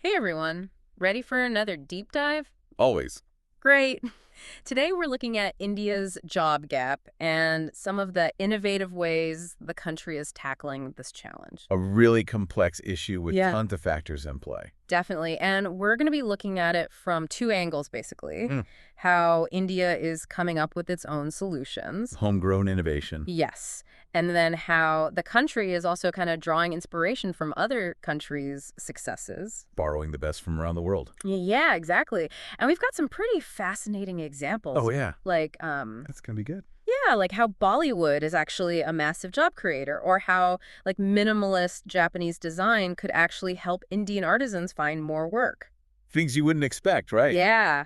Hey everyone, ready for another deep dive? Always. Great. Today we're looking at India's job gap and some of the innovative ways the country is tackling this challenge. A really complex issue with Yeah. tons of factors in play. Definitely. And we're going to be looking at it from two angles, basically. Mm. How India is coming up with its own solutions. Homegrown innovation. Yes. And then how the country is also kind of drawing inspiration from other countries' successes. Borrowing the best from around the world. Yeah, exactly. And we've got some pretty fascinating examples. Oh, yeah. Like, That's going to be good. yeah, like how Bollywood is actually a massive job creator, or how, like, minimalist Japanese design could actually help Indian artisans find more work. Things you wouldn't expect, right? Yeah,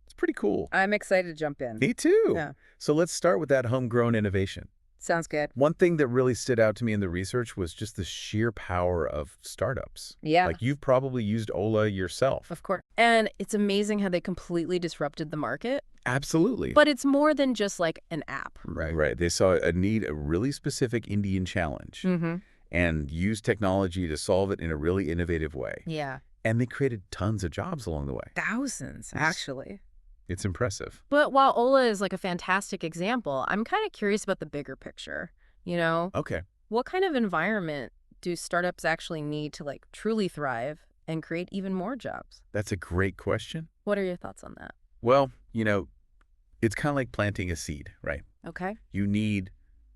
It's pretty cool. I'm excited to jump in. Me too. Yeah. So let's start with that homegrown innovation. Sounds good. One thing that really stood out to me in the research was just the sheer power of startups. Yeah, Like you've probably used Ola yourself. of course. And it's amazing how they completely disrupted the market. Absolutely. But it's more than just like an app. Right. They saw a need, a really specific Indian challenge, Mm-hmm. and used technology to solve it in a really innovative way. Yeah. And they created tons of jobs along the way. Thousands, Yes. actually. It's impressive. But while Ola is like a fantastic example, I'm kind of curious about the bigger picture. You know, Okay. what kind of environment do startups actually need to like truly thrive and create even more jobs? That's a great question. What are your thoughts on that? Well, it's kind of like planting a seed, right? Okay. You need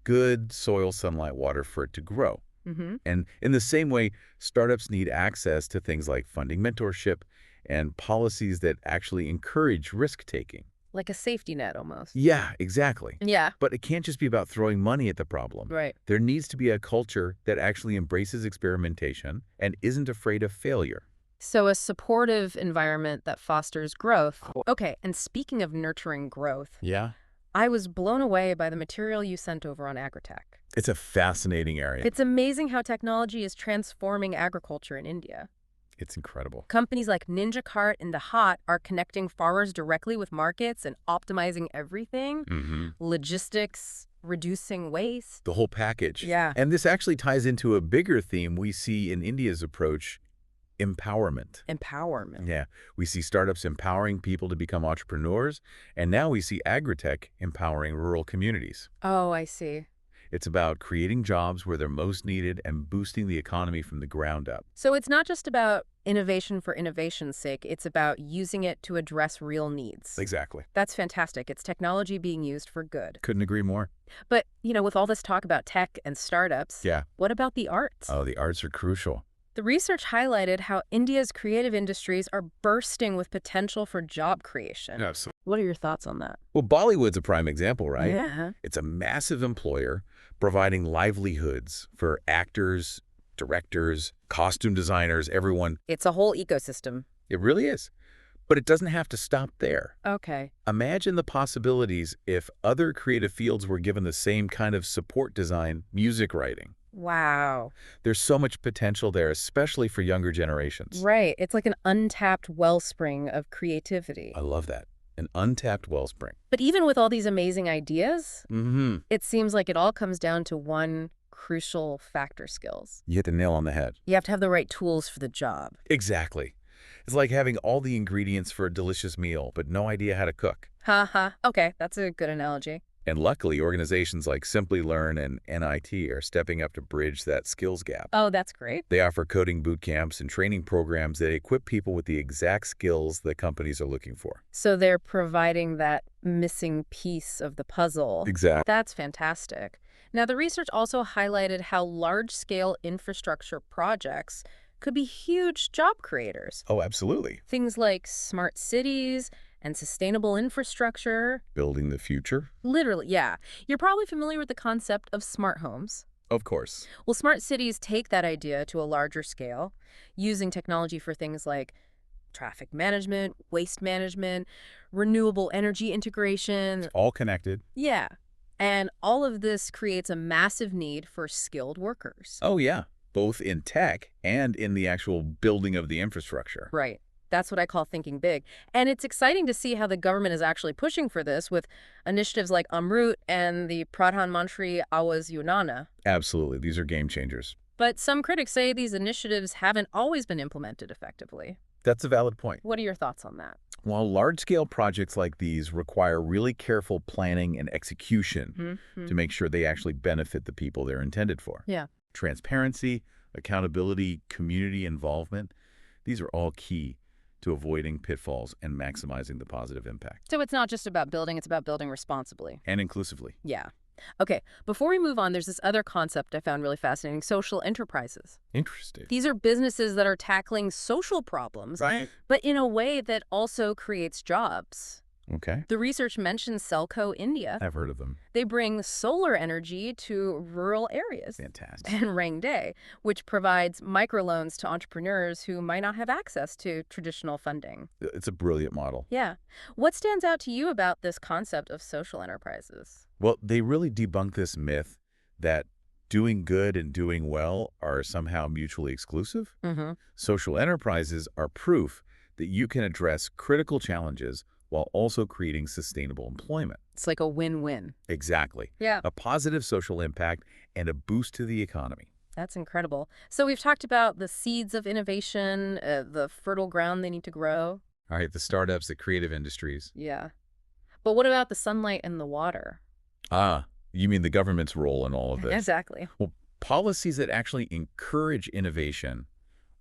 good soil, sunlight, water for it to grow. Mm-hmm. And in the same way, startups need access to things like funding, mentorship, and policies that actually encourage risk-taking. Like a safety net almost. Yeah, exactly. Yeah. But it can't just be about throwing money at the problem. Right. There needs to be a culture that actually embraces experimentation and isn't afraid of failure. So a supportive environment that fosters growth. Okay. And speaking of nurturing growth, Yeah? I was blown away by the material you sent over on agritech. It's a fascinating area. It's amazing how technology is transforming agriculture in India. It's incredible. Companies like Ninja Cart and The Hot are connecting farmers directly with markets and optimizing everything. Mm-hmm. Logistics, reducing waste. The whole package. Yeah. And this actually ties into a bigger theme we see in India's approach, empowerment. Empowerment. Yeah, we see startups empowering people to become entrepreneurs, and now we see agritech empowering rural communities. Oh, I see. It's about creating jobs where they're most needed and boosting the economy from the ground up. So it's not just about innovation for innovation's sake. It's about using it to address real needs. Exactly. That's fantastic. It's technology being used for good. Couldn't agree more. But, with all this talk about tech and startups, Yeah. what about the arts? Oh, the arts are crucial. The research highlighted how India's creative industries are bursting with potential for job creation. Absolutely. What are your thoughts on that? Well, Bollywood's a prime example, right? Yeah. It's a massive employer providing livelihoods for actors, directors, costume designers, everyone. It's a whole ecosystem. It really is. But it doesn't have to stop there. Okay. Imagine the possibilities if other creative fields were given the same kind of support design, music writing. Wow. There's so much potential there, especially for younger generations. Right. It's like an untapped wellspring of creativity. I love that. An untapped wellspring. But even with all these amazing ideas, Mm-hmm. it seems like it all comes down to one crucial factor: skills. You hit the nail on the head. You have to have the right tools for the job. Exactly. It's like having all the ingredients for a delicious meal, but no idea how to cook. Ha ha. Okay, that's a good analogy. And luckily, organizations like Simply Learn and NIT are stepping up to bridge that skills gap. Oh, that's great. They offer coding boot camps and training programs that equip people with the exact skills that companies are looking for. So they're providing that missing piece of the puzzle. Exactly. That's fantastic. Now, the research also highlighted how large-scale infrastructure projects could be huge job creators. Oh, absolutely. Things like smart cities and sustainable infrastructure. Building the future? Literally, yeah. You're probably familiar with the concept of smart homes. Of course. Well, smart cities take that idea to a larger scale, using technology for things like traffic management, waste management, renewable energy integration. All connected. Yeah. And all of this creates a massive need for skilled workers. Oh, yeah. Both in tech and in the actual building of the infrastructure. Right. That's what I call thinking big. And it's exciting to see how the government is actually pushing for this with initiatives like Amrut and the Pradhan Mantri Awas Yojana. Absolutely. These are game changers. But some critics say these initiatives haven't always been implemented effectively. That's a valid point. What are your thoughts on that? While large-scale projects like these require really careful planning and execution to make sure they actually benefit the people they're intended for. Yeah. Transparency, accountability, community involvement, these are all key to avoiding pitfalls and maximizing the positive impact. So it's not just about building, it's about building responsibly. And inclusively. Yeah. Okay, before we move on, there's this other concept I found really fascinating, social enterprises. Interesting. These are businesses that are tackling social problems, Right. but in a way that also creates jobs. Okay. The research mentions Selco India. I've heard of them. They bring solar energy to rural areas. Fantastic. And Rangde, which provides microloans to entrepreneurs who might not have access to traditional funding. It's a brilliant model. Yeah. What stands out to you about this concept of social enterprises? Well, they really debunk this myth that doing good and doing well are somehow mutually exclusive. Mm-hmm. Social enterprises are proof that you can address critical challenges while also creating sustainable employment. It's like a win-win. Exactly. Yeah. A positive social impact and a boost to the economy. That's incredible. So we've talked about the seeds of innovation, the fertile ground they need to grow. All right, the startups, the creative industries. Yeah. But what about the sunlight and the water? Ah, you mean the government's role in all of this? Exactly. Well, policies that actually encourage innovation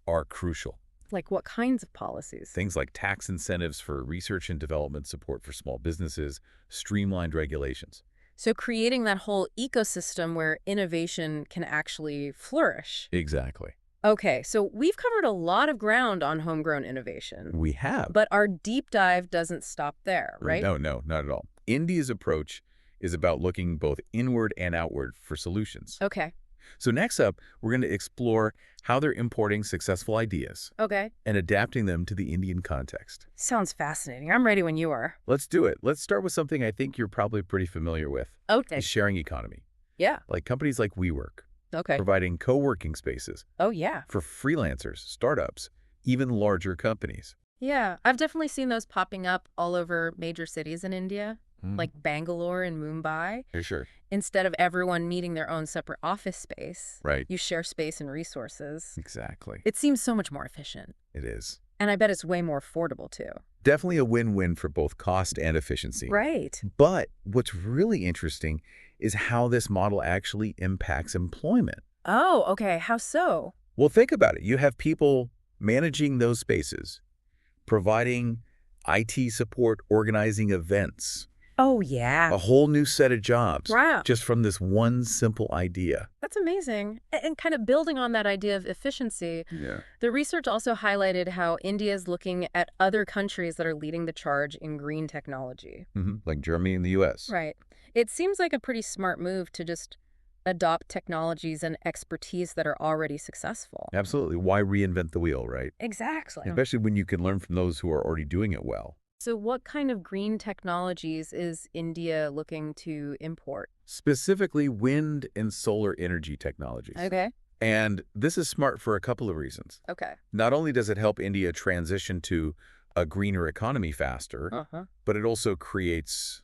are crucial. Like what kinds of policies? Things like tax incentives for research and development support for small businesses, streamlined regulations. So creating that whole ecosystem where innovation can actually flourish. Exactly. Okay, so we've covered a lot of ground on homegrown innovation, We have. but our deep dive doesn't stop there, right? No, not at all. India's approach is about looking both inward and outward for solutions. Okay, So next up, we're going to explore how they're importing successful ideas okay. and adapting them to the Indian context. Sounds fascinating. I'm ready when you are. Let's do it. Let's start with something I think you're probably pretty familiar with, Okay. the sharing economy. Yeah. Like companies like WeWork, Okay. providing co-working spaces Oh, yeah. for freelancers, startups, even larger companies. Yeah, I've definitely seen those popping up all over major cities in India, Mm. like Bangalore and Mumbai. Sure. Instead of everyone needing their own separate office space, Right. you share space and resources. Exactly. It seems so much more efficient. It is. And I bet it's way more affordable, too. Definitely a win-win for both cost and efficiency. Right. But what's really interesting is how this model actually impacts employment. Oh, okay. How so? Well, think about it. You have people managing those spaces, providing IT support, organizing events, Oh, yeah. a whole new set of jobs Wow. just from this one simple idea. That's amazing. And kind of building on that idea of efficiency, Yeah. the research also highlighted how India is looking at other countries that are leading the charge in green technology. Like Germany and the U.S. Right. It seems like a pretty smart move to just adopt technologies and expertise that are already successful. Absolutely. Why reinvent the wheel, right? Exactly. Especially when you can learn from those who are already doing it well. So what kind of green technologies is India looking to import? Specifically, wind and solar energy technologies. Okay. And this is smart for a couple of reasons. Okay. Not only does it help India transition to a greener economy faster, Uh-huh. but it also creates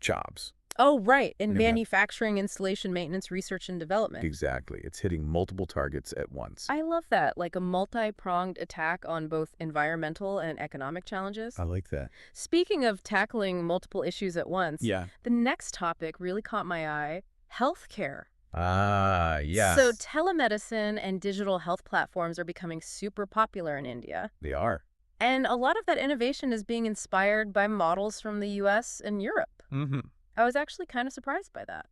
jobs. Oh, right. In Yeah. manufacturing, installation, maintenance, research, and development. Exactly. It's hitting multiple targets at once. I love that, like a multi-pronged attack on both environmental and economic challenges. I like that. Speaking of tackling multiple issues at once, Yeah. the next topic really caught my eye, healthcare. Ah, yes. So telemedicine and digital health platforms are becoming super popular in India. They are. And a lot of that innovation is being inspired by models from the US and Europe. Mm-hmm. I was actually kind of surprised by that.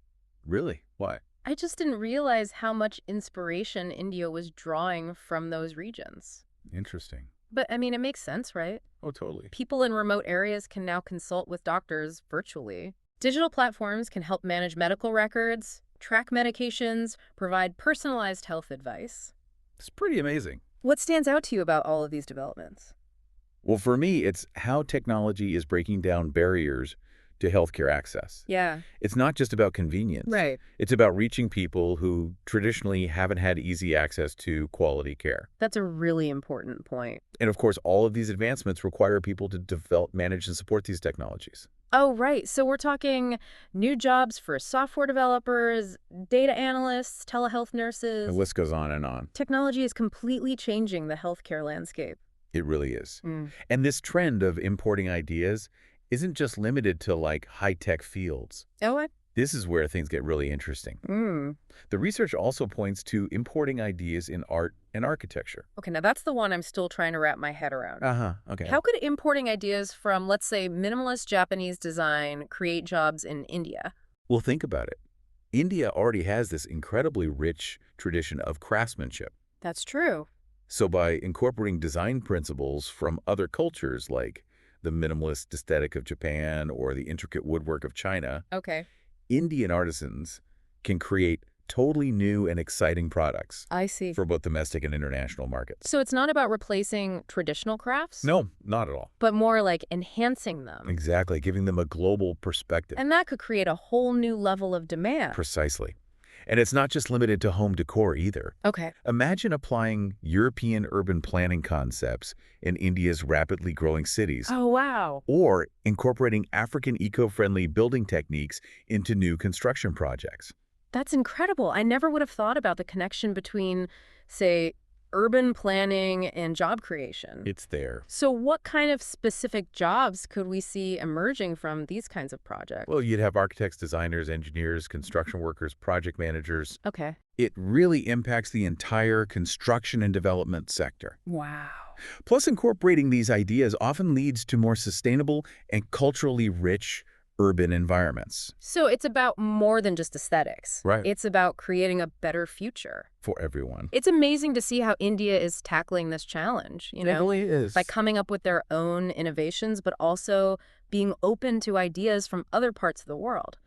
Really? Why? I just didn't realize how much inspiration India was drawing from those regions. Interesting. But, I mean, it makes sense, right? Oh, totally. People in remote areas can now consult with doctors virtually. Digital platforms can help manage medical records, track medications, provide personalized health advice. It's pretty amazing. What stands out to you about all of these developments? Well, for me, it's how technology is breaking down barriers to healthcare access. Yeah. It's not just about convenience. Right. It's about reaching people who traditionally haven't had easy access to quality care. That's a really important point. And of course, all of these advancements require people to develop, manage, and support these technologies. Oh, right. So we're talking new jobs for software developers, data analysts, telehealth The nurses. list goes on and on. Technology is completely changing the healthcare landscape. It really is. Mm. And this trend of importing ideas isn't just limited to like high-tech fields. Oh, This is where things get really interesting. The research also points to importing ideas in art and architecture. okay, now that's the one I'm still trying to wrap my head around. Okay. How could importing ideas from, let's say, minimalist Japanese design create jobs in India? Well, think about it. India already has this incredibly rich tradition of craftsmanship. That's true. So by incorporating design principles from other cultures like the minimalist aesthetic of Japan or the intricate woodwork of China, Okay, Indian artisans can create totally new and exciting products I see. for both domestic and international markets. So it's not about replacing traditional crafts? No, not at all. But more like enhancing them. Exactly, giving them a global perspective. And that could create a whole new level of demand. Precisely. And it's not just limited to home decor either. Okay. Imagine applying European urban planning concepts in India's rapidly growing cities, Oh, wow. or incorporating African eco-friendly building techniques into new construction projects. That's incredible. I never would have thought about the connection between, say, urban planning and job creation. It's there. So what kind of specific jobs could we see emerging from these kinds of projects? Well, you'd have architects, designers, engineers, construction workers, project managers. Okay. It really impacts the entire construction and development sector. Wow. Plus, incorporating these ideas often leads to more sustainable and culturally rich urban environments. So it's about more than just aesthetics. Right. It's about creating a better future. For everyone. It's amazing to see how India is tackling this challenge, It really is. by coming up with their own innovations, but also being open to ideas from other parts of the world.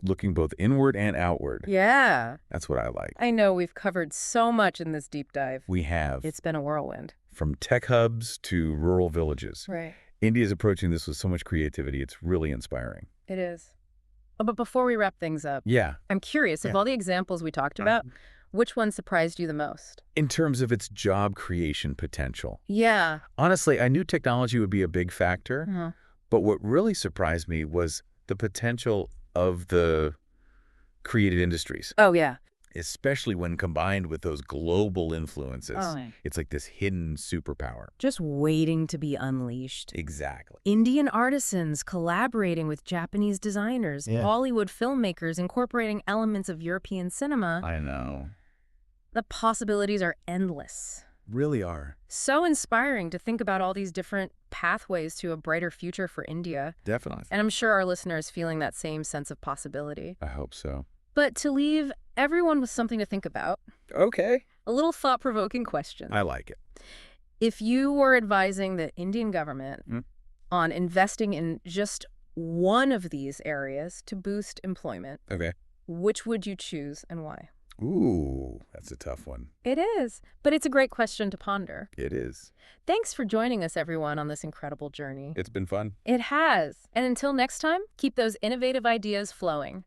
Looking both inward and outward. Yeah. That's what I like. I know we've covered so much in this deep dive. We have, It's been a whirlwind. from tech hubs to rural villages. Right. India's approaching this with so much creativity. It's really inspiring. It is. Oh, but before we wrap things up, Yeah. I'm curious, of Yeah. all the examples we talked about, which one surprised you the most? In terms of its job creation potential. Yeah. Honestly, I knew technology would be a big factor, Uh-huh. but what really surprised me was the potential of the creative industries, Oh, yeah. especially when combined with those global influences. Oh. It's like this hidden superpower. Just waiting to be unleashed. Exactly. Indian artisans collaborating with Japanese designers, Yeah. Bollywood filmmakers incorporating elements of European cinema. I know. The possibilities are endless. Really are. So inspiring to think about all these different pathways to a brighter future for India. Definitely. And I'm sure our listeners feeling that same sense of possibility. I hope so. But to leave everyone with something to think about, Okay. a little thought-provoking question. I like it. If you were advising the Indian government Mm. on investing in just one of these areas to boost employment, Okay. which would you choose and why? Ooh, that's a tough one. It is, but it's a great question to ponder. It is. Thanks for joining us, everyone, on this incredible journey. It's been fun. It has. And until next time, keep those innovative ideas flowing.